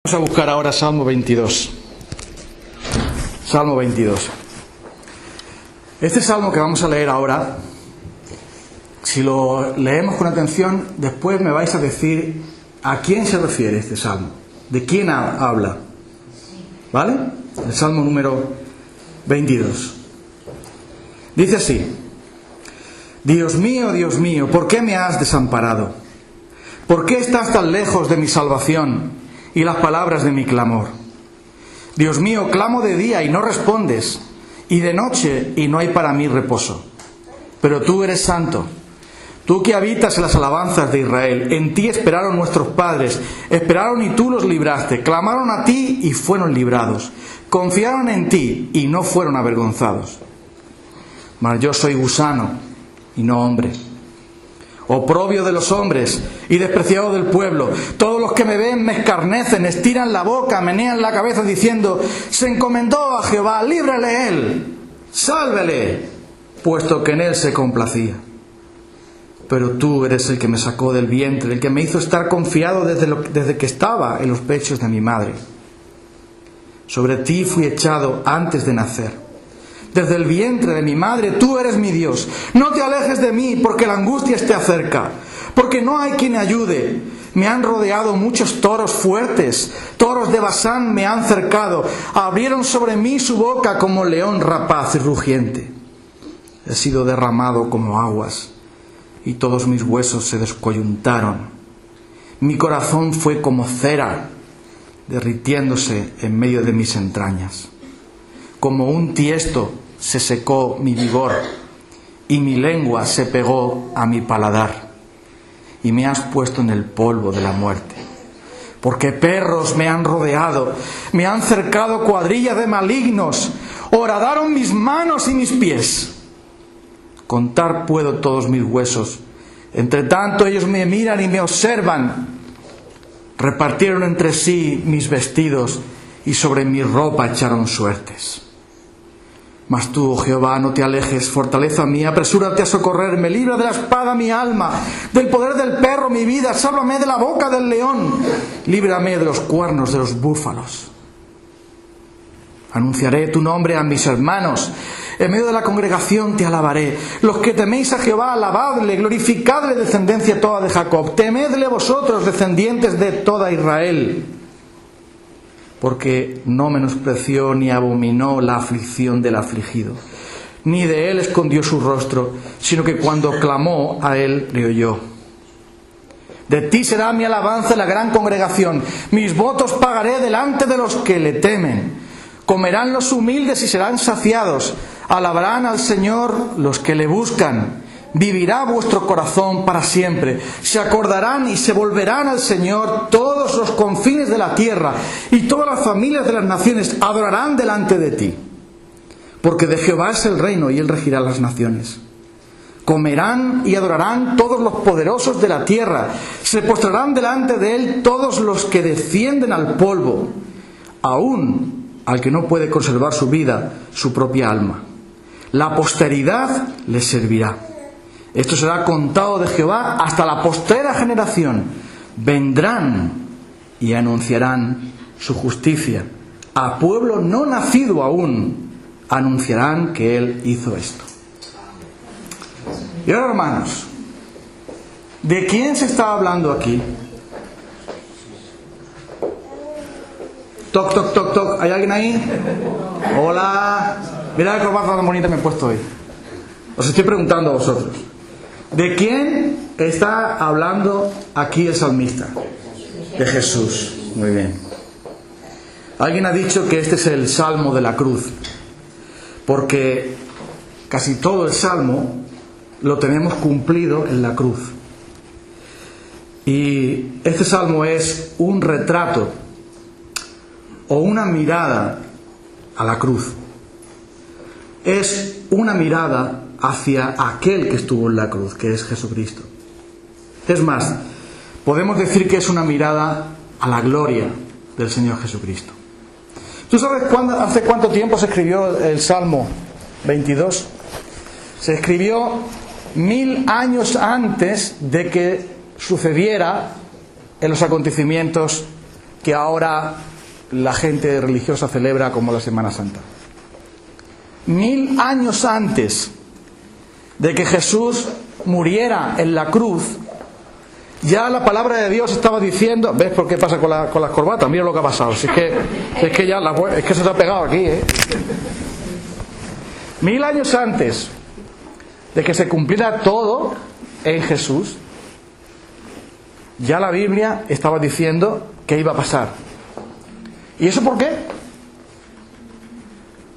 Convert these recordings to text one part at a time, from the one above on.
Vamos a buscar ahora Salmo 22. Salmo 22. Este salmo que vamos a leer ahora, si lo leemos con atención, después me vais a decir a quién se refiere este salmo, de quién habla. ¿Vale? El salmo número 22. Dice así: Dios mío, ¿por qué me has desamparado? ¿Por qué estás tan lejos de mi salvación y las palabras de mi clamor? Dios mío, clamo de día y no respondes, y de noche y no hay para mí reposo. Pero tú eres santo, tú que habitas en las alabanzas de Israel. En ti esperaron nuestros padres, esperaron y tú los libraste. Clamaron a ti y fueron librados. Confiaron en ti y no fueron avergonzados. Mas yo soy gusano y no hombre, oprobio de los hombres y despreciado del pueblo. Todos los que me ven me escarnecen, estiran la boca, menean la cabeza diciendo: se encomendó a Jehová, líbrale él, sálvele, puesto que en él se complacía. Pero tú eres el que me sacó del vientre, el que me hizo estar confiado desde que estaba en los pechos de mi madre. Sobre ti fui echado antes de nacer. Desde el vientre de mi madre, tú eres mi Dios. No te alejes de mí, porque la angustia esté cerca, porque no hay quien me ayude. Me han rodeado muchos toros fuertes, toros de Basán me han cercado. Abrieron sobre mí su boca como león rapaz y rugiente. He sido derramado como aguas, y todos mis huesos se descoyuntaron. Mi corazón fue como cera, derritiéndose en medio de mis entrañas. Como un tiesto se secó mi vigor, y mi lengua se pegó a mi paladar. Y me has puesto en el polvo de la muerte. Porque perros me han rodeado, me han cercado cuadrillas de malignos, horadaron mis manos y mis pies. Contar puedo todos mis huesos, entre tanto ellos me miran y me observan. Repartieron entre sí mis vestidos, y sobre mi ropa echaron suertes. Mas tú, oh Jehová, no te alejes, fortaleza mía, apresúrate a socorrerme, libra de la espada mi alma, del poder del perro mi vida, sálvame de la boca del león, líbrame de los cuernos de los búfalos. Anunciaré tu nombre a mis hermanos, en medio de la congregación te alabaré. Los que teméis a Jehová, alabadle, glorificadle, descendencia toda de Jacob, temedle vosotros, descendientes de toda Israel. Porque no menospreció ni abominó la aflicción del afligido, ni de él escondió su rostro, sino que cuando clamó a él le oyó. De ti será mi alabanza en la gran congregación, mis votos pagaré delante de los que le temen. Comerán los humildes y serán saciados, alabarán al Señor los que le buscan. Vivirá vuestro corazón para siempre. Se acordarán y se volverán al Señor todos los confines de la tierra, y todas las familias de las naciones adorarán delante de ti. Porque de Jehová es el reino y él regirá las naciones. Comerán y adorarán todos los poderosos de la tierra. Se postrarán delante de él todos los que descienden al polvo, aún al que no puede conservar su vida, su propia alma. La posteridad le servirá. Esto será contado de Jehová hasta la postrera generación. Vendrán y anunciarán su justicia. A pueblo no nacido aún anunciarán que él hizo esto. Y ahora, hermanos, ¿de quién se está hablando aquí? Toc, toc, toc, toc. ¿Hay alguien ahí? Hola. Mirad qué corbata tan bonita me he puesto hoy. Os estoy preguntando a vosotros. ¿De quién está hablando aquí el salmista? De Jesús. Muy bien. Alguien ha dicho que este es el salmo de la cruz, porque casi todo el salmo lo tenemos cumplido en la cruz. Y este salmo es un retrato o una mirada a la cruz. Es una mirada hacia aquel que estuvo en la cruz, que es Jesucristo. Es más, podemos decir que es una mirada a la gloria del Señor Jesucristo. ¿Tú sabes hace cuánto tiempo se escribió el Salmo 22? Se escribió 1000 años antes de que sucediera en los acontecimientos que ahora la gente religiosa celebra como la Semana Santa. 1000 años antes de que Jesús muriera en la cruz, ya la palabra de Dios estaba diciendo... ¿Ves por qué pasa con las corbatas? Mira lo que ha pasado. Si es que se te ha pegado aquí, 1000 años antes de que se cumpliera todo en Jesús, ya la Biblia estaba diciendo que iba a pasar. ¿Y eso por qué?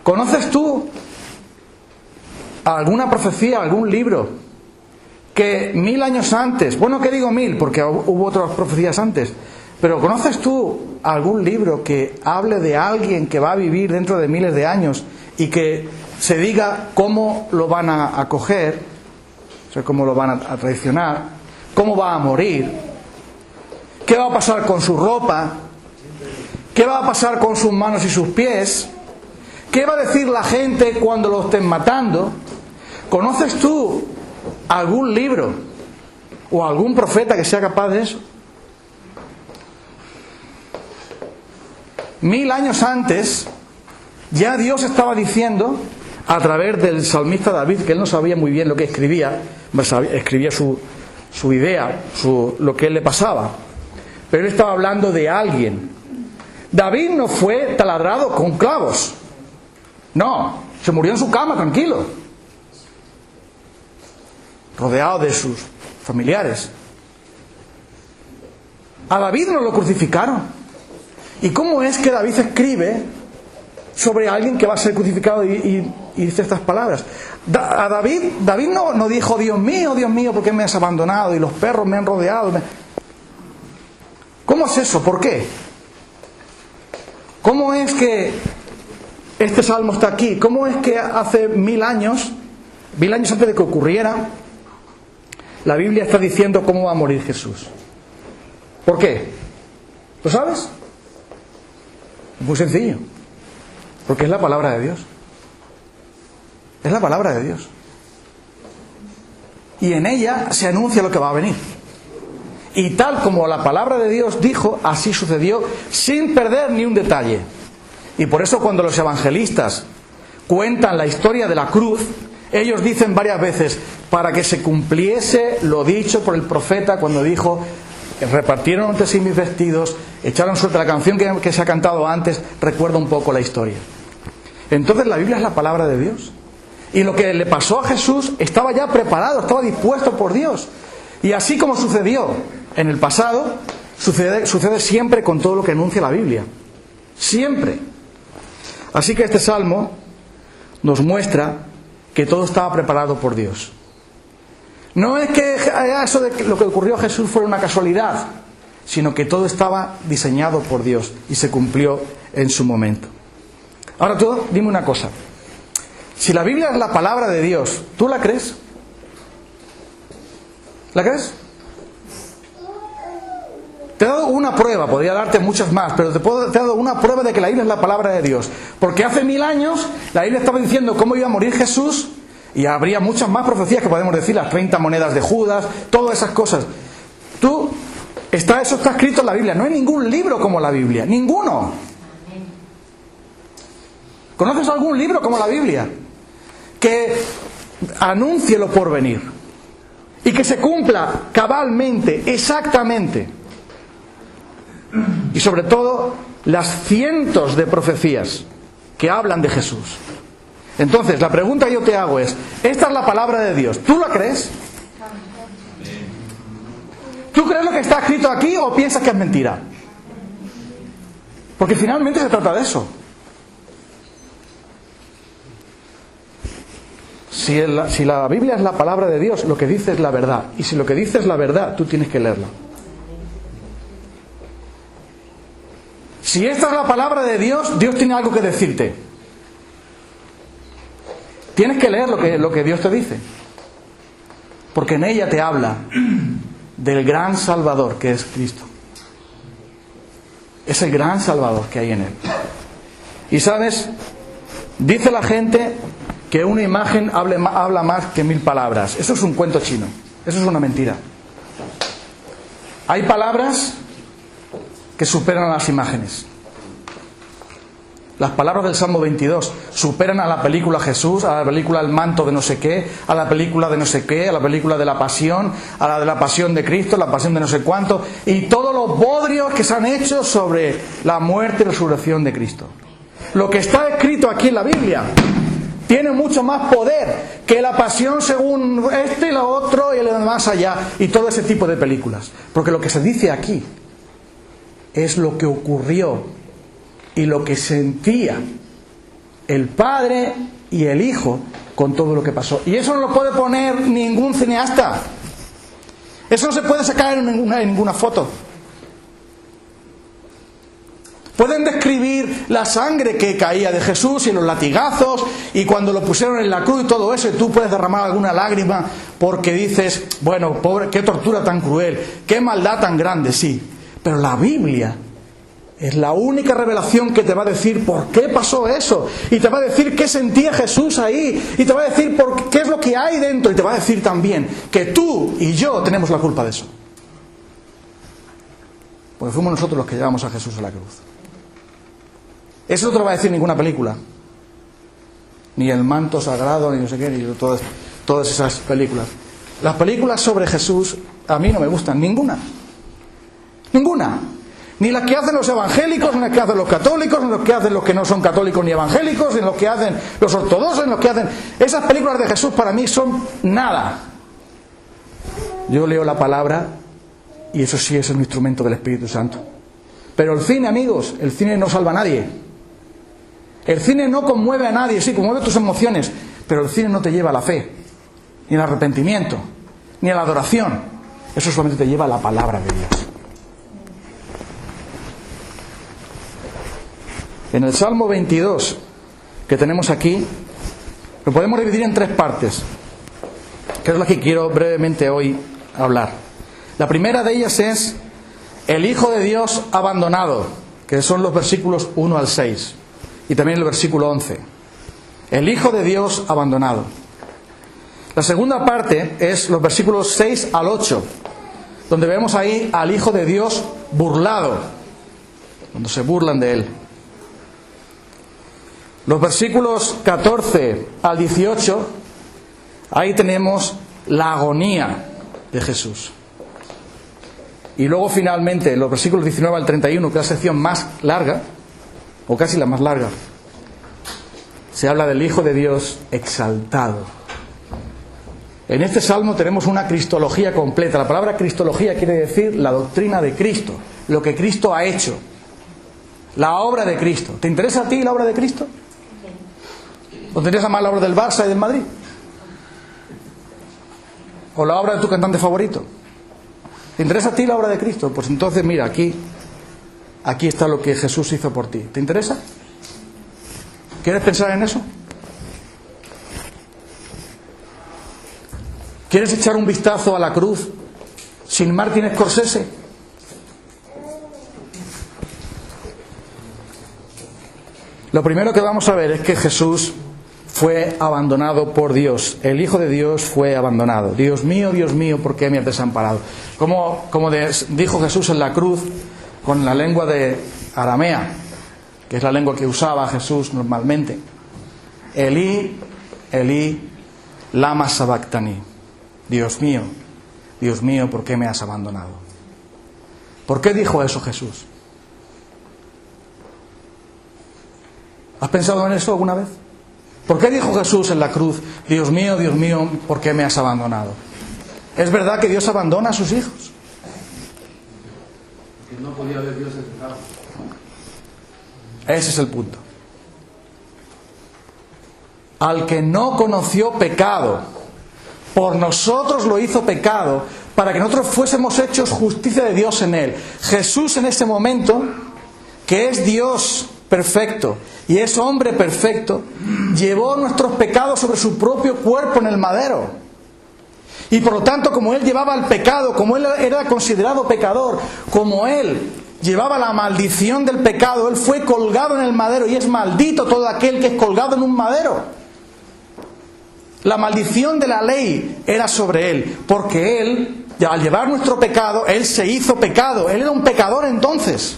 ¿Conoces tú alguna profecía, algún libro que 1000 años antes, bueno, que digo 1000 porque hubo otras profecías antes, pero ¿conoces tú algún libro que hable de alguien que va a vivir dentro de miles de años y que se diga cómo lo van a acoger, o sea, cómo lo van a traicionar, cómo va a morir, qué va a pasar con su ropa, qué va a pasar con sus manos y sus pies, qué va a decir la gente cuando lo estén matando? ¿Conoces tú algún libro o algún profeta que sea capaz de eso? 1000 años antes ya Dios estaba diciendo a través del salmista David, que él no sabía muy bien lo que escribía, escribía su idea, lo que él le pasaba, pero él estaba hablando de alguien. David no fue taladrado con clavos, no, se murió en su cama tranquilo, rodeado de sus familiares. A David no lo crucificaron. ¿Y cómo es que David escribe sobre alguien que va a ser crucificado y dice estas palabras? A David no dijo, Dios mío, ¿por qué me has abandonado? Y los perros me han rodeado. ¿Cómo es eso? ¿Por qué? ¿Cómo es que este salmo está aquí? ¿Cómo es que hace 1000 años antes de que ocurriera, la Biblia está diciendo cómo va a morir Jesús? ¿Por qué? ¿Lo sabes? Muy sencillo. Porque es la palabra de Dios. Es la palabra de Dios. Y en ella se anuncia lo que va a venir. Y tal como la palabra de Dios dijo, así sucedió, sin perder ni un detalle. Y por eso cuando los evangelistas cuentan la historia de la cruz, ellos dicen varias veces, para que se cumpliese lo dicho por el profeta cuando dijo, repartieron entre sí mis vestidos, echaron suerte. La canción que se ha cantado antes recuerda un poco la historia. Entonces la Biblia es la palabra de Dios. Y lo que le pasó a Jesús estaba ya preparado, estaba dispuesto por Dios. Y así como sucedió en el pasado, sucede siempre con todo lo que anuncia la Biblia. Siempre. Así que este salmo nos muestra que todo estaba preparado por Dios. No es que eso de lo que ocurrió a Jesús fuera una casualidad, sino que todo estaba diseñado por Dios y se cumplió en su momento. Ahora tú, dime una cosa. Si la Biblia es la palabra de Dios, ¿tú la crees? ¿La crees? Te he dado una prueba, podría darte muchas más, pero te he dado una prueba de que la Biblia es la palabra de Dios. Porque hace 1000 años la Biblia estaba diciendo cómo iba a morir Jesús, y habría muchas más profecías que podemos decir, las 30 monedas de Judas, todas esas cosas. Eso está escrito en la Biblia. No hay ningún libro como la Biblia, ninguno. ¿Conoces algún libro como la Biblia que anuncie lo por venir y que se cumpla cabalmente, exactamente? Y sobre todo las cientos de profecías que hablan de Jesús. Entonces la pregunta que yo te hago es, esta es la palabra de Dios, ¿tú la crees? ¿Tú crees lo que está escrito aquí o piensas que es mentira? Porque finalmente se trata de eso. Si la Biblia es la palabra de Dios, lo que dice es la verdad. Y si lo que dice es la verdad, tú tienes que leerla. Si esta es la palabra de Dios, Dios tiene algo que decirte. Tienes que leer lo que Dios te dice. Porque en ella te habla del gran Salvador que es Cristo. Es el gran Salvador que hay en Él. Y sabes, dice la gente que una imagen habla más que 1000 palabras. Eso es un cuento chino. Eso es una mentira. Hay palabras que superan a las imágenes. Las palabras del Salmo 22 superan a la película Jesús, a la película El manto de no sé qué, a la película de no sé qué, a la película de la pasión, a la de la pasión de Cristo, la pasión de no sé cuánto, y todos los bodrios que se han hecho sobre la muerte y resurrección de Cristo. Lo que está escrito aquí en la Biblia tiene mucho más poder que la pasión según este y lo otro y el más allá y todo ese tipo de películas. Porque lo que se dice aquí es lo que ocurrió y lo que sentía el Padre y el Hijo con todo lo que pasó. Y eso no lo puede poner ningún cineasta. Eso no se puede sacar en ninguna foto. Pueden describir la sangre que caía de Jesús y los latigazos y cuando lo pusieron en la cruz y todo eso, y tú puedes derramar alguna lágrima porque dices, bueno, pobre, qué tortura tan cruel, qué maldad tan grande, sí. Pero la Biblia es la única revelación que te va a decir por qué pasó eso. Y te va a decir qué sentía Jesús ahí. Y te va a decir qué es lo que hay dentro. Y te va a decir también que tú y yo tenemos la culpa de eso. Porque fuimos nosotros los que llevamos a Jesús a la cruz. Eso no te lo va a decir ninguna película. Ni el manto sagrado, ni no sé qué, ni todas esas películas. Las películas sobre Jesús a mí no me gustan. Ninguna. Ninguna. Ni las que hacen los evangélicos, ni las que hacen los católicos, ni las que hacen los que no son católicos ni evangélicos, ni las que hacen los ortodoxos, ni las que hacen... Esas películas de Jesús para mí son nada. Yo leo la palabra y eso sí es un instrumento del Espíritu Santo. Pero el cine, amigos, el cine no salva a nadie. El cine no conmueve a nadie, sí, conmueve tus emociones, pero el cine no te lleva a la fe, ni al arrepentimiento, ni a la adoración. Eso solamente te lleva a la palabra de Dios. En el Salmo 22 que tenemos aquí, lo podemos dividir en 3 partes, que es la que quiero brevemente hoy hablar. La primera de ellas es el Hijo de Dios abandonado, que son los versículos 1 al 6, y también el versículo 11. El Hijo de Dios abandonado. La segunda parte es los versículos 6 al 8, donde vemos ahí al Hijo de Dios burlado, cuando se burlan de Él. Los versículos 14 al 18, ahí tenemos la agonía de Jesús. Y luego finalmente, los versículos 19 al 31, que es la sección más larga, o casi la más larga, se habla del Hijo de Dios exaltado. En este salmo tenemos una cristología completa. La palabra cristología quiere decir la doctrina de Cristo, lo que Cristo ha hecho, la obra de Cristo. ¿Te interesa a ti la obra de Cristo? ¿O te interesa más la obra del Barça y del Madrid? ¿O la obra de tu cantante favorito? ¿Te interesa a ti la obra de Cristo? Pues entonces mira, aquí está lo que Jesús hizo por ti. ¿Te interesa? ¿Quieres pensar en eso? ¿Quieres echar un vistazo a la cruz sin Martin Scorsese? Lo primero que vamos a ver es que Jesús fue abandonado por Dios. El Hijo de Dios fue abandonado. Dios mío, ¿por qué me has desamparado? Como dijo Jesús en la cruz con la lengua de aramea, que es la lengua que usaba Jesús normalmente. Elí, Elí, lama sabactani. Dios mío, ¿por qué me has abandonado? ¿Por qué dijo eso Jesús? ¿Has pensado en eso alguna vez? ¿Por qué dijo Jesús en la cruz, Dios mío, ¿por qué me has abandonado? ¿Es verdad que Dios abandona a sus hijos? No podía ver Dios encerrado. Ese es el punto. Al que no conoció pecado, por nosotros lo hizo pecado, para que nosotros fuésemos hechos justicia de Dios en él. Jesús en ese momento, que es Dios perfecto y es hombre perfecto, llevó nuestros pecados sobre su propio cuerpo en el madero. Y por lo tanto, como Él llevaba el pecado, como Él era considerado pecador, como Él llevaba la maldición del pecado, Él fue colgado en el madero y es maldito todo aquel que es colgado en un madero. La maldición de la ley era sobre Él, porque Él, al llevar nuestro pecado, Él se hizo pecado. Él era un pecador entonces.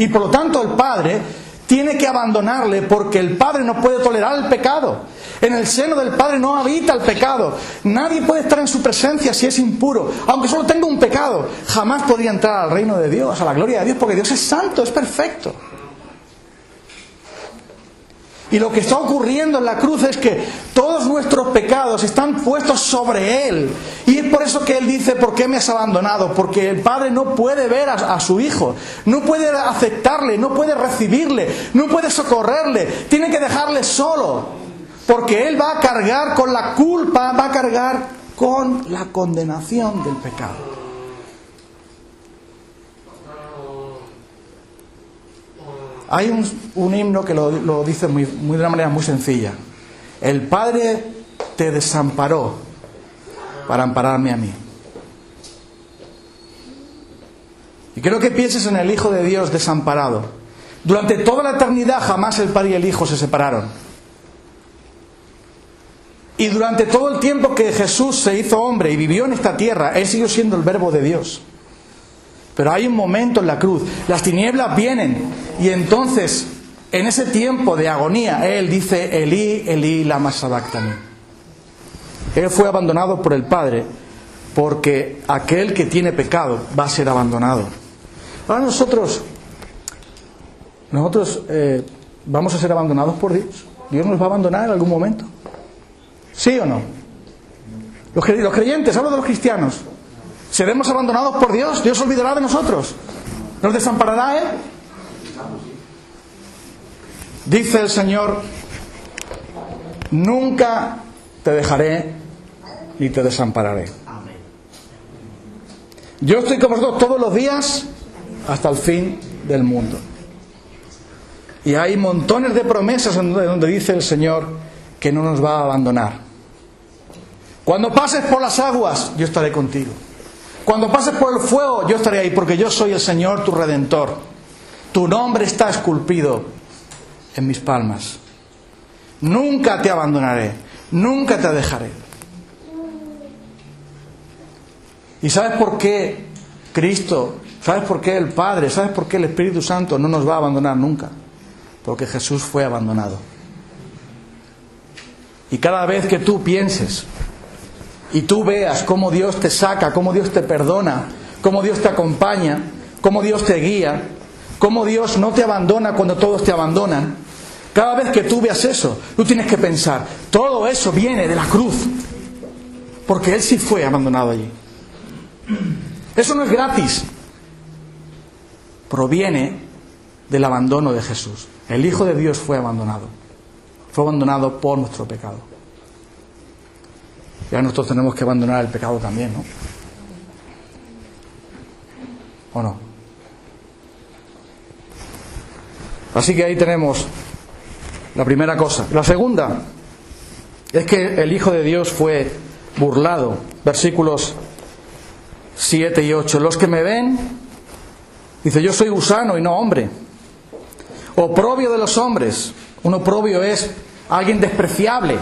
Y por lo tanto el Padre tiene que abandonarle porque el Padre no puede tolerar el pecado. En el seno del Padre no habita el pecado. Nadie puede estar en su presencia si es impuro. Aunque solo tenga un pecado, jamás podría entrar al reino de Dios, a la gloria de Dios, porque Dios es santo, es perfecto. Y lo que está ocurriendo en la cruz es que todos nuestros pecados están puestos sobre Él. Y es por eso que Él dice, ¿por qué me has abandonado? Porque el Padre no puede ver a su Hijo, no puede aceptarle, no puede recibirle, no puede socorrerle, tiene que dejarle solo. Porque Él va a cargar con la culpa, va a cargar con la condenación del pecado. Hay un himno que lo dice de una manera muy sencilla. El Padre te desamparó para ampararme a mí. Y quiero que pienses en el Hijo de Dios desamparado. Durante toda la eternidad jamás el Padre y el Hijo se separaron. Y durante todo el tiempo que Jesús se hizo hombre y vivió en esta tierra, Él siguió siendo el Verbo de Dios. Pero hay un momento en la cruz, las tinieblas vienen y entonces, en ese tiempo de agonía, Él dice, Elí, Elí, lama sabactani. Él fue abandonado por el Padre porque aquel que tiene pecado va a ser abandonado. Ahora nosotros vamos a ser abandonados por Dios. ¿Dios nos va a abandonar en algún momento? ¿Sí o no? Los creyentes, hablo de los cristianos. ¿Seremos abandonados por Dios? ¿Dios se olvidará de nosotros? ¿Nos desamparará Él? Dice el Señor, nunca te dejaré ni te desampararé. Yo estoy con vosotros todos los días hasta el fin del mundo. Y hay montones de promesas donde dice el Señor que no nos va a abandonar. Cuando pases por las aguas, yo estaré contigo. Cuando pases por el fuego, yo estaré ahí, porque yo soy el Señor, tu Redentor. Tu nombre está esculpido en mis palmas. Nunca te abandonaré, nunca te dejaré. ¿Y sabes por qué Cristo, sabes por qué el Padre, sabes por qué el Espíritu Santo no nos va a abandonar nunca? Porque Jesús fue abandonado. Y cada vez que tú pienses y tú veas cómo Dios te saca, cómo Dios te perdona, cómo Dios te acompaña, cómo Dios te guía, cómo Dios no te abandona cuando todos te abandonan, cada vez que tú veas eso, tú tienes que pensar, todo eso viene de la cruz, porque Él sí fue abandonado allí. Eso no es gratis, proviene del abandono de Jesús. El Hijo de Dios fue abandonado por nuestro pecado. Ya nosotros tenemos que abandonar el pecado también, ¿no? ¿O no? Así que ahí tenemos la primera cosa. La segunda es que el Hijo de Dios fue burlado. Versículos 7 y 8. Los que me ven, dice, yo soy gusano y no hombre. Oprobio de los hombres. Un oprobio es alguien despreciable,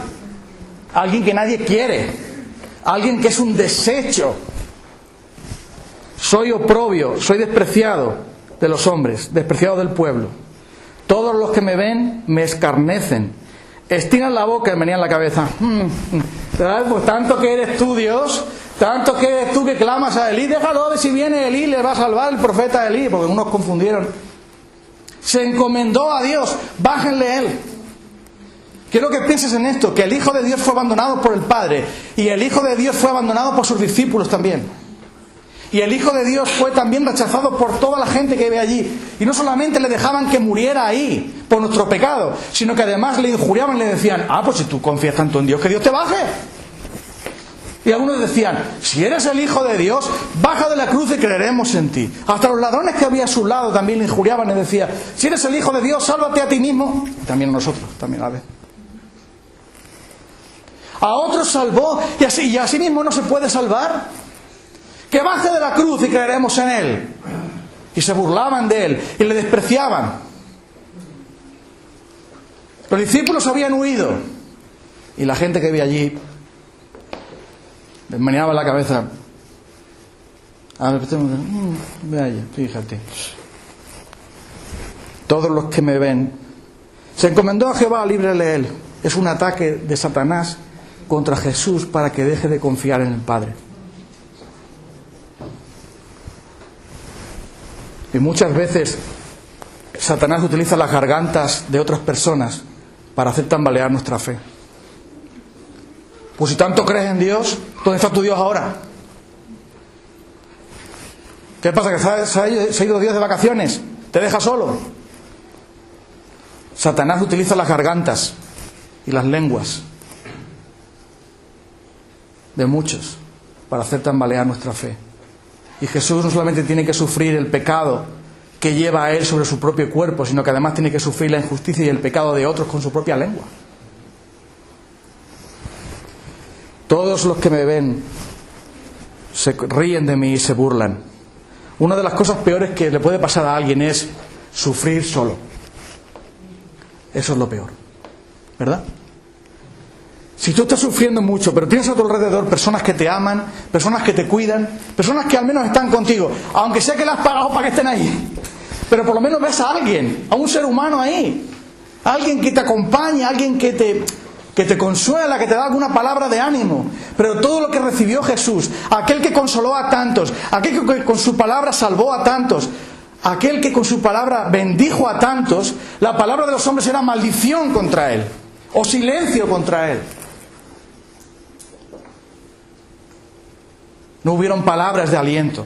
alguien que nadie quiere, alguien que es un desecho. Soy oprobio, soy despreciado de los hombres, despreciado del pueblo. Todos los que me ven me escarnecen, estiran la boca y menean la cabeza. Pues tanto que eres tú, Dios, tanto que eres tú que clamas a Elí, déjalo a ver si viene Elí, le va a salvar el profeta Elí, porque unos confundieron. Se encomendó a Dios, bájenle Él. Quiero que pienses en esto, que el Hijo de Dios fue abandonado por el Padre, y el Hijo de Dios fue abandonado por sus discípulos también. Y el Hijo de Dios fue también rechazado por toda la gente que ve allí. Y no solamente le dejaban que muriera ahí por nuestro pecado, sino que además le injuriaban y le decían, pues si tú confías tanto en Dios, que Dios te baje. Y algunos decían, si eres el Hijo de Dios, baja de la cruz y creeremos en ti. Hasta los ladrones que había a su lado también le injuriaban y decían, si eres el Hijo de Dios, sálvate a ti mismo. Y también nosotros, también a ver. A otros salvó y así mismo no se puede salvar. Que baje de la cruz y creeremos en Él. Y se burlaban de Él y le despreciaban. Los discípulos habían huido y la gente que vi allí les meneaba la cabeza. A ver, ve allá, fíjate. todos los que me ven. Se encomendó a Jehová, líbrele él. Es un ataque de Satanás contra Jesús para que deje de confiar en el Padre. Y muchas veces Satanás utiliza las gargantas de otras personas para hacer tambalear nuestra fe. Pues si tanto crees en Dios, ¿dónde está tu Dios ahora? ¿Qué pasa? ¿Que se ha ido Dios de vacaciones? ¿Te deja solo? Satanás utiliza las gargantas y las lenguas de muchos para hacer tambalear nuestra fe. Y Jesús no solamente tiene que sufrir el pecado que lleva a él sobre su propio cuerpo, sino que además tiene que sufrir la injusticia y el pecado de otros con su propia lengua. Todos los que me ven se ríen de mí y se burlan. Una de las cosas peores que le puede pasar a alguien es sufrir solo. Eso es lo peor, ¿verdad? Si tú estás sufriendo mucho, pero tienes a tu alrededor personas que te aman, personas que te cuidan, personas que al menos están contigo, aunque sea que las has pagado para que estén ahí, pero por lo menos ves a alguien, a un ser humano ahí, a alguien que te acompaña, alguien que te consuela, que te da alguna palabra de ánimo. Pero todo lo que recibió Jesús, aquel que consoló a tantos, aquel que con su palabra salvó a tantos, aquel que con su palabra bendijo a tantos, la palabra de los hombres era maldición contra él, o silencio contra él. No hubieron palabras de aliento,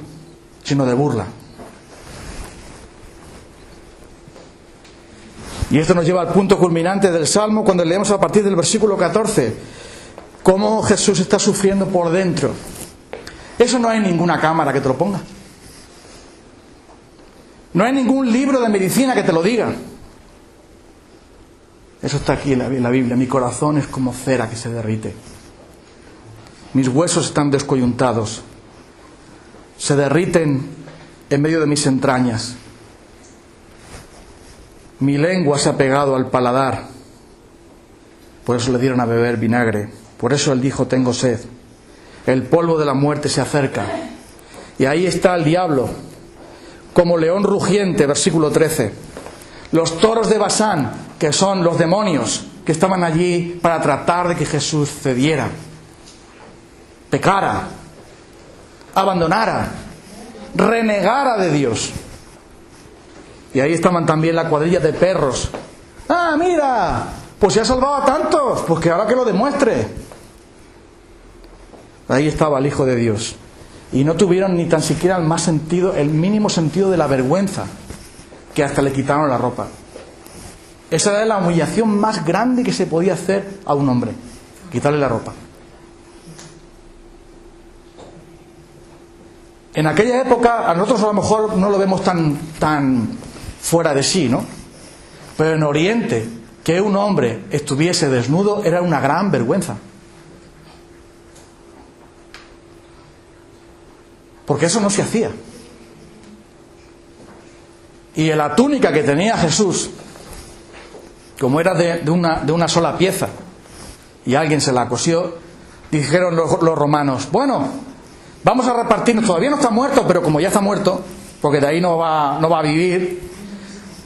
sino de burla. Y esto nos lleva al punto culminante del Salmo, cuando leemos a partir del versículo 14, cómo Jesús está sufriendo por dentro. Eso no hay ninguna cámara que te lo ponga. No hay ningún libro de medicina que te lo diga. Eso está aquí en la Biblia. Mi corazón es como cera que se derrite. Mis huesos están descoyuntados. Se derriten en medio de mis entrañas. Mi lengua se ha pegado al paladar. Por eso le dieron a beber vinagre. Por eso él dijo, tengo sed. El polvo de la muerte se acerca. Y ahí está el diablo, como león rugiente, versículo 13. Los toros de Basán, que son los demonios que estaban allí para tratar de que Jesús cediera, pecara, abandonara, renegara de Dios. Y ahí estaban también la cuadrilla de perros. ¡Ah, mira! Pues se ha salvado a tantos, pues que ahora que lo demuestre. Ahí estaba el Hijo de Dios. Y no tuvieron ni tan siquiera el mínimo sentido de la vergüenza, que hasta le quitaron la ropa. Esa era la humillación más grande que se podía hacer a un hombre, quitarle la ropa. En aquella época, a nosotros a lo mejor no lo vemos tan fuera de sí, ¿no? Pero en Oriente, que un hombre estuviese desnudo era una gran vergüenza. Porque eso no se hacía. Y en la túnica que tenía Jesús, como era de una sola pieza, y alguien se la cosió, dijeron los romanos, bueno, vamos a repartirnos, todavía no está muerto, pero como ya está muerto, porque de ahí no va a vivir,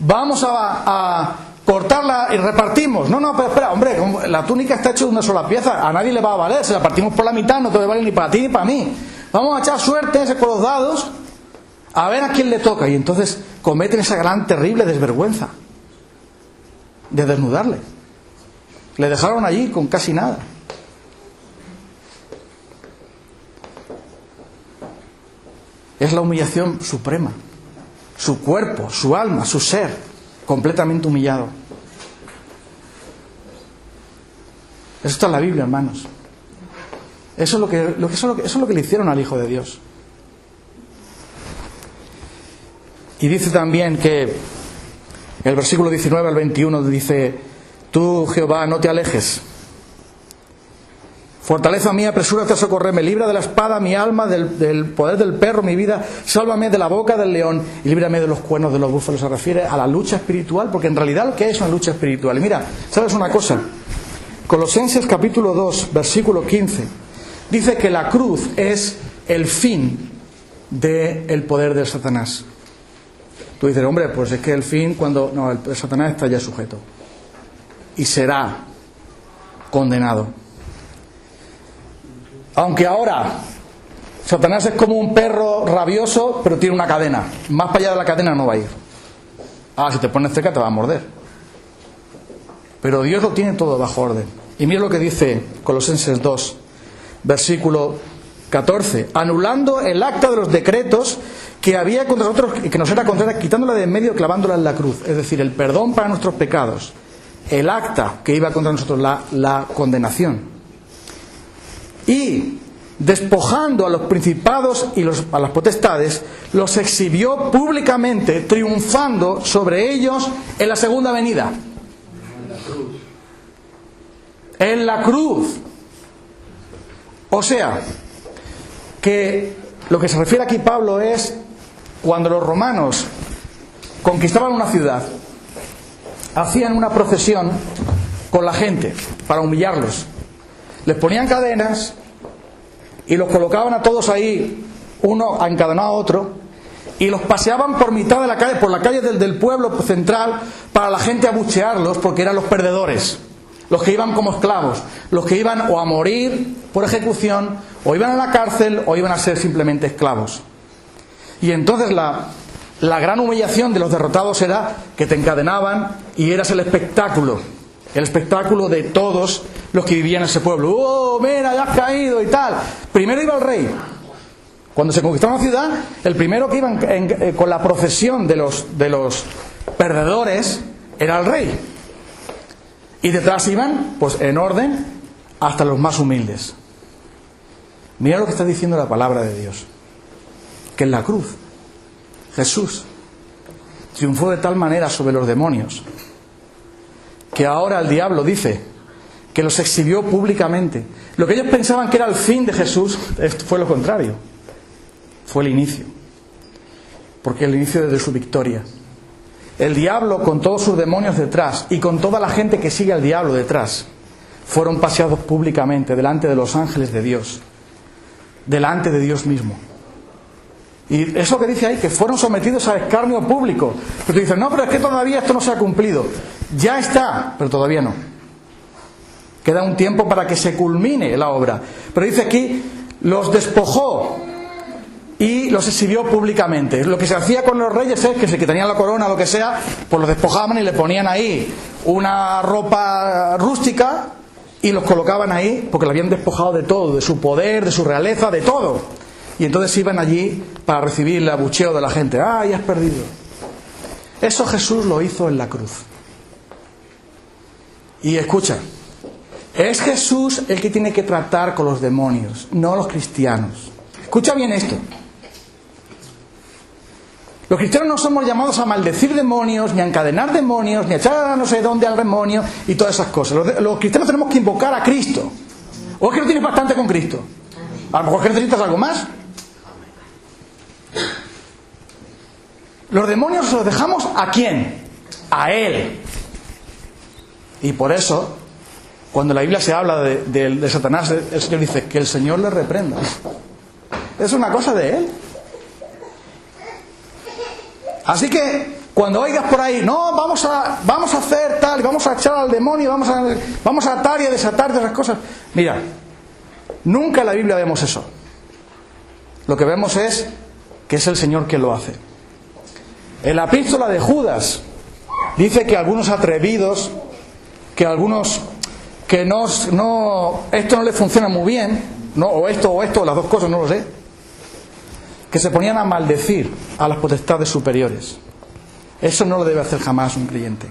vamos a cortarla y repartimos. No, pero espera, hombre, la túnica está hecha de una sola pieza, a nadie le va a valer, si la partimos por la mitad no te vale ni para ti ni para mí. Vamos a echar suerte con los dados, a ver a quién le toca. Y entonces cometen esa gran, terrible desvergüenza de desnudarle. Le dejaron allí con casi nada. Es la humillación suprema. Su cuerpo, su alma, su ser, completamente humillado. Eso está en la Biblia, hermanos. Eso es lo que le hicieron al Hijo de Dios. Y dice también que el versículo 19 al 21 dice: tú, Jehová, no te alejes. Fortaleza mía, apresúrate a socorrerme. Libra de la espada mi alma, del poder del perro mi vida. Sálvame de la boca del león y líbrame de los cuernos de los búfalos. Se refiere a la lucha espiritual, porque en realidad lo que es una lucha espiritual. Y mira, ¿sabes una cosa? Colosenses capítulo 2, versículo 15. Dice que la cruz es el fin del poder de Satanás. Tú dices, hombre, pues es que el fin, cuando... No, el Satanás está ya sujeto. Y será condenado. Aunque ahora Satanás es como un perro rabioso, pero tiene una cadena. Más para allá de la cadena no va a ir. Ah, si te pones cerca te va a morder. Pero Dios lo tiene todo bajo orden. Y mira lo que dice Colosenses 2, versículo 14. Anulando el acta de los decretos que había contra nosotros y que nos era contraria, quitándola de en medio, clavándola en la cruz. Es decir, el perdón para nuestros pecados. El acta que iba contra nosotros, la condenación. Y despojando a los principados y a las potestades, los exhibió públicamente, triunfando sobre ellos en la segunda venida. En la cruz. O sea, que lo que se refiere aquí Pablo es cuando los romanos conquistaban una ciudad, hacían una procesión con la gente para humillarlos. Les ponían cadenas y los colocaban a todos ahí, uno encadenado a otro, y los paseaban por mitad de la calle, por la calle del pueblo central, para la gente abuchearlos, porque eran los perdedores, los que iban como esclavos, los que iban o a morir por ejecución, o iban a la cárcel, o iban a ser simplemente esclavos. Y entonces la gran humillación de los derrotados era que te encadenaban y eras el espectáculo de todos los que vivían en ese pueblo. ¡Oh, mira, ya has caído y tal! Primero iba el rey. Cuando se conquistaba una ciudad, el primero que iba con la procesión de los perdedores era el rey. Y detrás iban, pues en orden, hasta los más humildes. Mira lo que está diciendo la palabra de Dios. Que en la cruz, Jesús triunfó de tal manera sobre los demonios, que ahora el diablo dice que los exhibió públicamente. Lo que ellos pensaban que era el fin de Jesús fue lo contrario. Fue el inicio. Porque el inicio de su victoria. El diablo con todos sus demonios detrás y con toda la gente que sigue al diablo detrás fueron paseados públicamente delante de los ángeles de Dios, delante de Dios mismo. Y eso que dice ahí, que fueron sometidos al escarnio público. Pero tú dices, no, pero es que todavía esto no se ha cumplido. Ya está, pero todavía no. Queda un tiempo para que se culmine la obra. Pero dice aquí, los despojó y los exhibió públicamente. Lo que se hacía con los reyes es que si que tenían la corona o lo que sea, pues los despojaban y le ponían ahí una ropa rústica y los colocaban ahí porque lo habían despojado de todo, de su poder, de su realeza, de todo. Y entonces iban allí para recibir el abucheo de la gente. ¡Ay, has perdido! Eso Jesús lo hizo en la cruz. Y escucha, es Jesús el que tiene que tratar con los demonios, no los cristianos. Escucha bien esto. Los cristianos no somos llamados a maldecir demonios, ni a encadenar demonios, ni a echar a no sé dónde al demonio y todas esas cosas. Los cristianos tenemos que invocar a Cristo. ¿O es que no tienes bastante con Cristo? A lo mejor que necesitas algo más. Los demonios los dejamos ¿a quién? A Él. Y por eso, cuando la Biblia se habla de Satanás, el Señor dice que el Señor le reprenda. Es una cosa de Él. Así que cuando oigas por ahí, no, vamos a hacer tal, vamos a echar al demonio, vamos a atar y a desatar de esas cosas. Mira, nunca en la Biblia vemos eso. Lo que vemos es que es el Señor quien lo hace. En la epístola de Judas dice que algunos atrevidos, que algunos que esto no les funciona muy bien, no, o esto, las dos cosas, no lo sé, que se ponían a maldecir a las potestades superiores. Eso no lo debe hacer jamás un creyente.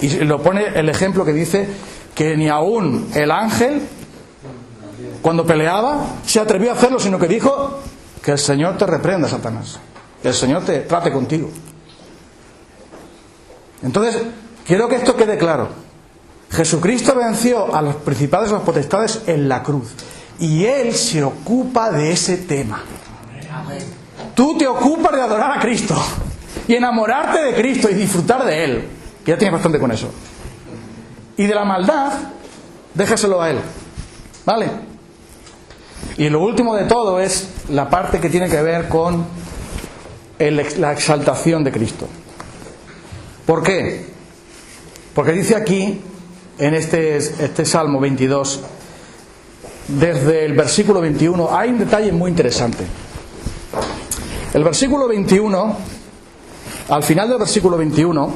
Y lo pone el ejemplo que dice que ni aún el ángel, cuando peleaba, se atrevió a hacerlo, sino que dijo que el Señor te reprenda, Satanás, que el Señor te trate contigo. Entonces, quiero que esto quede claro. Jesucristo venció a los principados y las potestades en la cruz. Y Él se ocupa de ese tema. Tú te ocupas de adorar a Cristo y enamorarte de Cristo y disfrutar de Él, que ya tienes bastante con eso. Y de la maldad, déjaselo a Él. ¿Vale? Y lo último de todo es la parte que tiene que ver con la exaltación de Cristo. ¿Por qué? Porque dice aquí, en este Salmo 22, desde el versículo 21, hay un detalle muy interesante. El versículo 21, al final del versículo 21,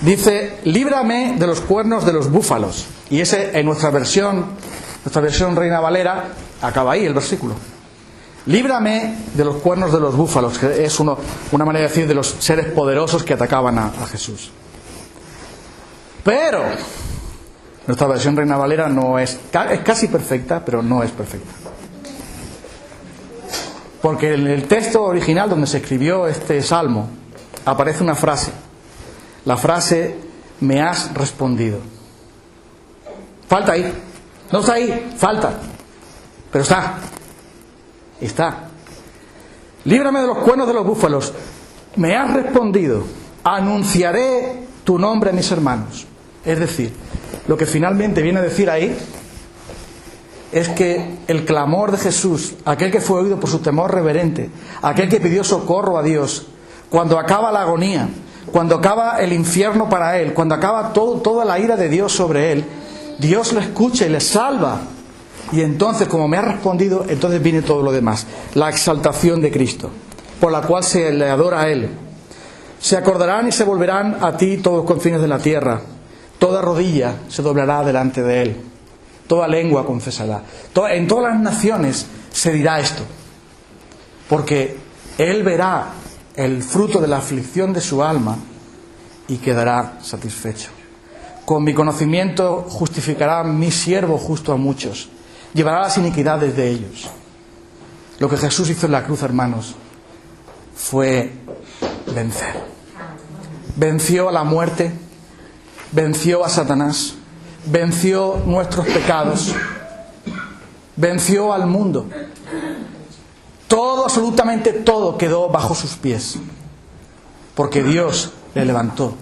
dice: líbrame de los cuernos de los búfalos. Y ese, en nuestra versión Reina Valera, acaba ahí el versículo. Líbrame de los cuernos de los búfalos, que es una manera de decir de los seres poderosos que atacaban a Jesús. Pero nuestra versión Reina Valera es casi perfecta, pero no es perfecta. Porque en el texto original donde se escribió este salmo aparece una frase. La frase: me has respondido. Falta ahí. No está ahí, falta. Pero está. Está. Líbrame de los cuernos de los búfalos. Me has respondido. Anunciaré tu nombre a mis hermanos. Es decir, lo que finalmente viene a decir ahí es que el clamor de Jesús, aquel que fue oído por su temor reverente, aquel que pidió socorro a Dios, cuando acaba la agonía, cuando acaba el infierno para él, cuando acaba toda la ira de Dios sobre él, Dios lo escucha y le salva. Y entonces, como me ha respondido, entonces viene todo lo demás. La exaltación de Cristo, por la cual se le adora a Él. Se acordarán y se volverán a ti todos los confines de la tierra. Toda rodilla se doblará delante de Él. Toda lengua confesará. En todas las naciones se dirá esto. Porque Él verá el fruto de la aflicción de su alma y quedará satisfecho. Con mi conocimiento justificará mi siervo justo a muchos. Llevará las iniquidades de ellos. Lo que Jesús hizo en la cruz, hermanos, fue vencer. Venció a la muerte, venció a Satanás, venció nuestros pecados, venció al mundo. Todo, absolutamente todo, quedó bajo sus pies. Porque Dios le levantó.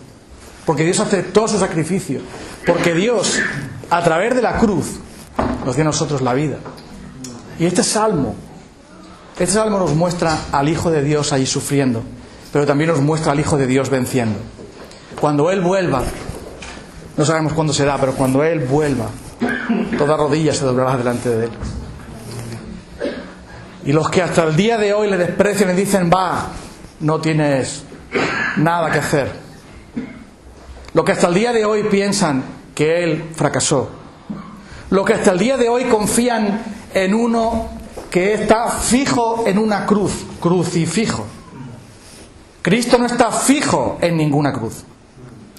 Porque Dios aceptó su sacrificio. Porque Dios, a través de la cruz, nos dio a nosotros la vida. Y este salmo nos muestra al Hijo de Dios allí sufriendo, pero también nos muestra al Hijo de Dios venciendo. Cuando Él vuelva, no sabemos cuándo será, pero cuando Él vuelva, toda rodilla se doblará delante de Él. Y los que hasta el día de hoy le desprecian y dicen: va, no tienes nada que hacer. Los que hasta el día de hoy piensan que Él fracasó. Los que hasta el día de hoy confían en uno que está fijo en una cruz, crucifijo. Cristo no está fijo en ninguna cruz.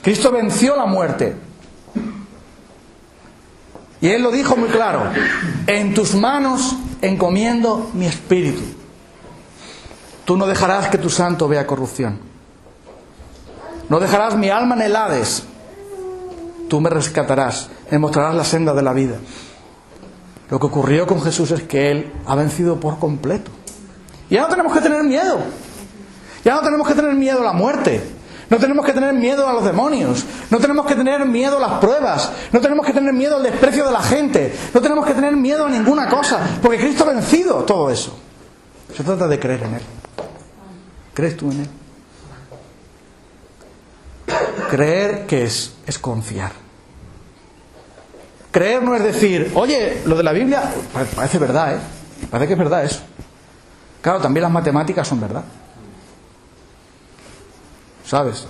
Cristo venció la muerte. Y Él lo dijo muy claro: en tus manos encomiendo mi espíritu. Tú no dejarás que tu santo vea corrupción. No dejarás mi alma en el Hades. Tú me rescatarás, me mostrarás la senda de la vida. Lo que ocurrió con Jesús es que Él ha vencido por completo. Y ya no tenemos que tener miedo. Ya no tenemos que tener miedo a la muerte. No tenemos que tener miedo a los demonios. No tenemos que tener miedo a las pruebas. No tenemos que tener miedo al desprecio de la gente. No tenemos que tener miedo a ninguna cosa. Porque Cristo ha vencido todo eso. Se trata de creer en Él. ¿Crees tú en Él? Creer, ¿qué es? Es confiar. Creer no es decir: oye, lo de la Biblia parece verdad, ¿eh? Parece que es verdad eso. Claro, también las matemáticas son verdad. ¿Sabes?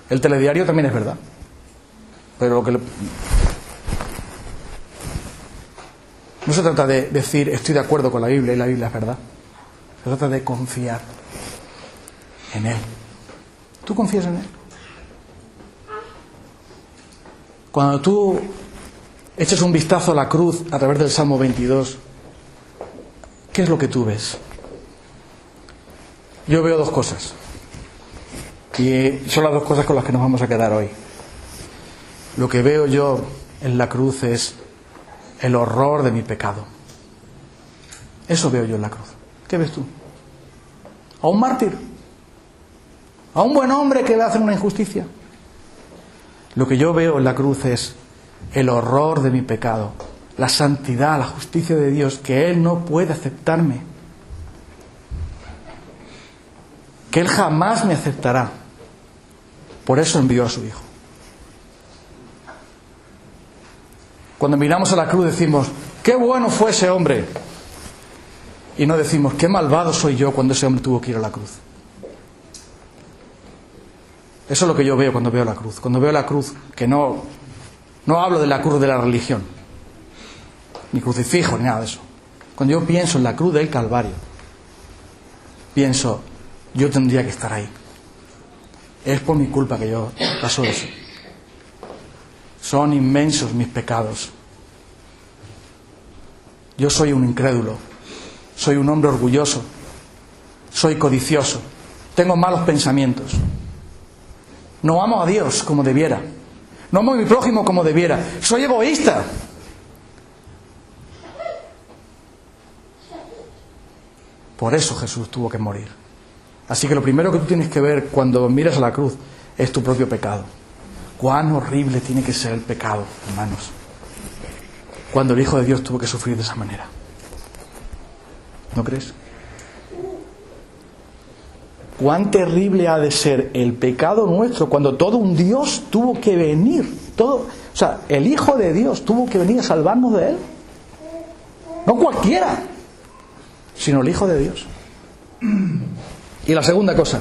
El telediario también es verdad. Pero lo que no se trata de decir: estoy de acuerdo con la Biblia y la Biblia es verdad. Se trata de confiar en Él. ¿Tú confías en Él? Cuando tú eches un vistazo a la cruz a través del Salmo 22, ¿qué es lo que tú ves? Yo veo dos cosas. Y son las dos cosas con las que nos vamos a quedar hoy. Lo que veo yo en la cruz es el horror de mi pecado. Eso veo yo en la cruz. ¿Qué ves tú? ¿A un mártir? ¿A un buen hombre que le hace una injusticia? Lo que yo veo en la cruz es el horror de mi pecado, la santidad, la justicia de Dios, que Él no puede aceptarme. que Él jamás me aceptará. Por eso envió a su Hijo. Cuando miramos a la cruz decimos, qué bueno fue ese hombre. Y no decimos, qué malvado soy yo cuando ese hombre tuvo que ir a la cruz. Eso es lo que yo veo cuando veo la cruz. Cuando veo la cruz, que no hablo de la cruz de la religión, ni crucifijo, ni nada de eso. Cuando yo pienso en la cruz del Calvario, pienso, yo tendría que estar ahí. Es por mi culpa que yo paso eso. Son inmensos mis pecados. Yo soy un incrédulo. Soy un hombre orgulloso. Soy codicioso. Tengo malos pensamientos. No amo a Dios como debiera. No amo a mi prójimo como debiera. Soy egoísta. Por eso Jesús tuvo que morir. Así que lo primero que tú tienes que ver cuando miras a la cruz es tu propio pecado. Cuán horrible tiene que ser el pecado, hermanos, cuando el Hijo de Dios tuvo que sufrir de esa manera. ¿No crees? Cuán terrible ha de ser el pecado nuestro cuando todo un Dios tuvo que venir. El Hijo de Dios tuvo que venir a salvarnos de Él. No cualquiera, sino el Hijo de Dios. Y la segunda cosa,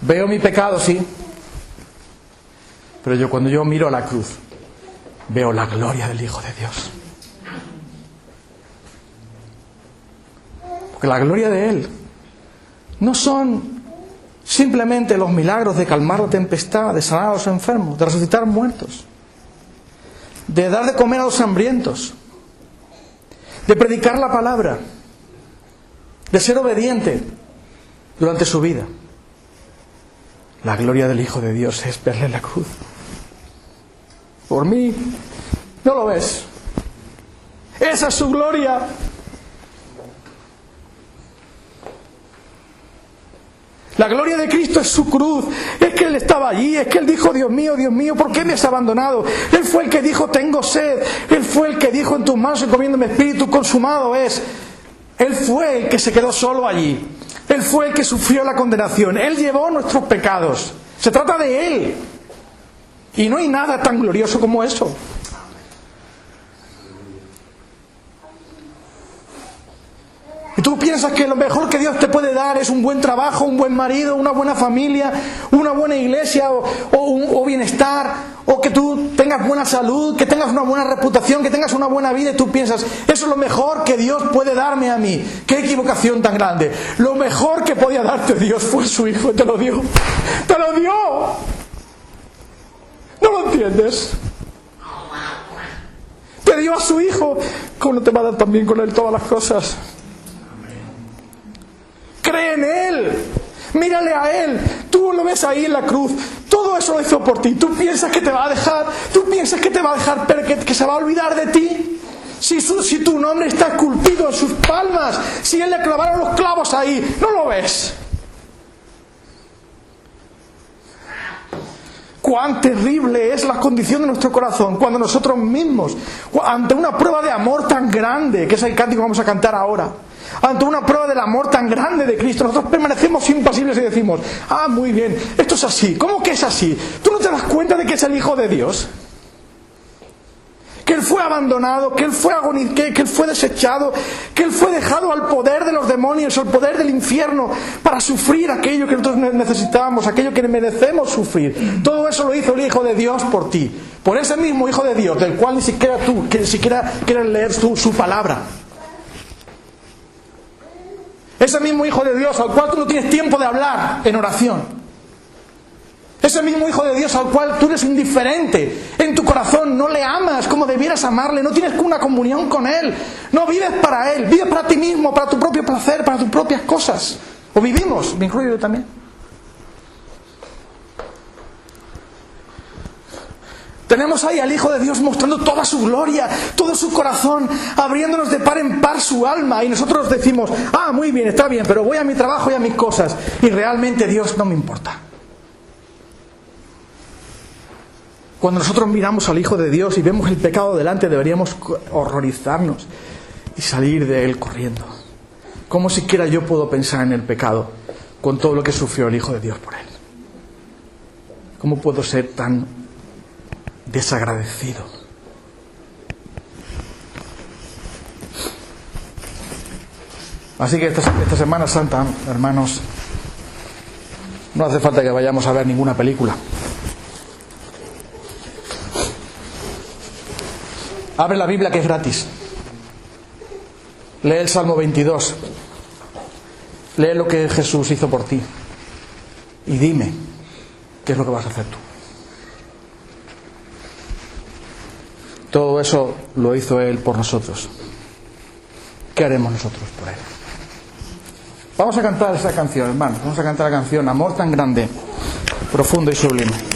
veo mi pecado, sí, pero cuando yo miro a la cruz, veo la gloria del Hijo de Dios. Porque la gloria de Él no son simplemente los milagros de calmar la tempestad, de sanar a los enfermos, de resucitar muertos, de dar de comer a los hambrientos, de predicar la palabra, de ser obediente durante su vida. La gloria del Hijo de Dios es verle en la cruz. Por mí, ¿no lo ves? Esa es su gloria. La gloria de Cristo es su cruz. Es que Él estaba allí. Es que Él dijo, Dios mío, ¿por qué me has abandonado? Él fue el que dijo, tengo sed. Él fue el que dijo, en tus manos encomiendo mi espíritu, consumado es. Él fue el que se quedó solo allí. Él fue el que sufrió la condenación. Él llevó nuestros pecados. Se trata de Él. Y no hay nada tan glorioso como eso. Y tú piensas que lo mejor que Dios te puede dar es un buen trabajo, un buen marido, una buena familia, una buena iglesia o bienestar, o que tú tengas buena salud, que tengas una buena reputación, que tengas una buena vida, y tú piensas, eso es lo mejor que Dios puede darme a mí. ¡Qué equivocación tan grande! Lo mejor que podía darte Dios fue su Hijo, te lo dio. ¡Te lo dio! ¿No lo entiendes? Te dio a su Hijo. ¿Cómo no te va a dar también con Él todas las cosas? Cree en Él, mírale a Él, tú lo ves ahí en la cruz, todo eso lo hizo por ti. Tú piensas que te va a dejar, pero que se va a olvidar de ti. Si tu nombre está esculpido en sus palmas, si Él le clavaron los clavos ahí, ¿no lo ves? Cuán terrible es la condición de nuestro corazón cuando nosotros mismos, ante una prueba de amor tan grande, que es el cántico que vamos a cantar ahora, ante una prueba del amor tan grande de Cristo, nosotros permanecemos impasibles y decimos, muy bien, esto es así. ¿Cómo que es así? ¿Tú no te das cuenta de que es el Hijo de Dios? Que Él fue abandonado, que Él fue que Él fue desechado, que Él fue dejado al poder de los demonios, al poder del infierno, para sufrir aquello que nosotros necesitábamos, aquello que merecemos sufrir. Todo eso lo hizo el Hijo de Dios por ti, por ese mismo Hijo de Dios, del cual ni siquiera quieres leer su palabra. Ese mismo Hijo de Dios al cual tú no tienes tiempo de hablar en oración. Ese mismo Hijo de Dios al cual tú eres indiferente. En tu corazón no le amas como debieras amarle. No tienes una comunión con Él. No vives para Él. Vives para ti mismo, para tu propio placer, para tus propias cosas. O vivimos, me incluyo yo también. Tenemos ahí al Hijo de Dios mostrando toda su gloria, todo su corazón, abriéndonos de par en par su alma. Y nosotros decimos, muy bien, está bien, pero voy a mi trabajo y a mis cosas. Y realmente Dios no me importa. Cuando nosotros miramos al Hijo de Dios y vemos el pecado delante, deberíamos horrorizarnos y salir de él corriendo. ¿Cómo siquiera yo puedo pensar en el pecado? con todo lo que sufrió el Hijo de Dios por él. ¿Cómo puedo ser tan desagradecido? Así que esta Semana Santa, hermanos, no hace falta que vayamos a ver ninguna película. Abre la Biblia, que es gratis. Lee el Salmo 22. Lee lo que Jesús hizo por ti. Y dime, ¿qué es lo que vas a hacer tú? Todo eso lo hizo Él por nosotros. ¿Qué haremos nosotros por Él? Vamos a cantar esa canción, hermanos. Vamos a cantar la canción Amor tan grande, profundo y sublime.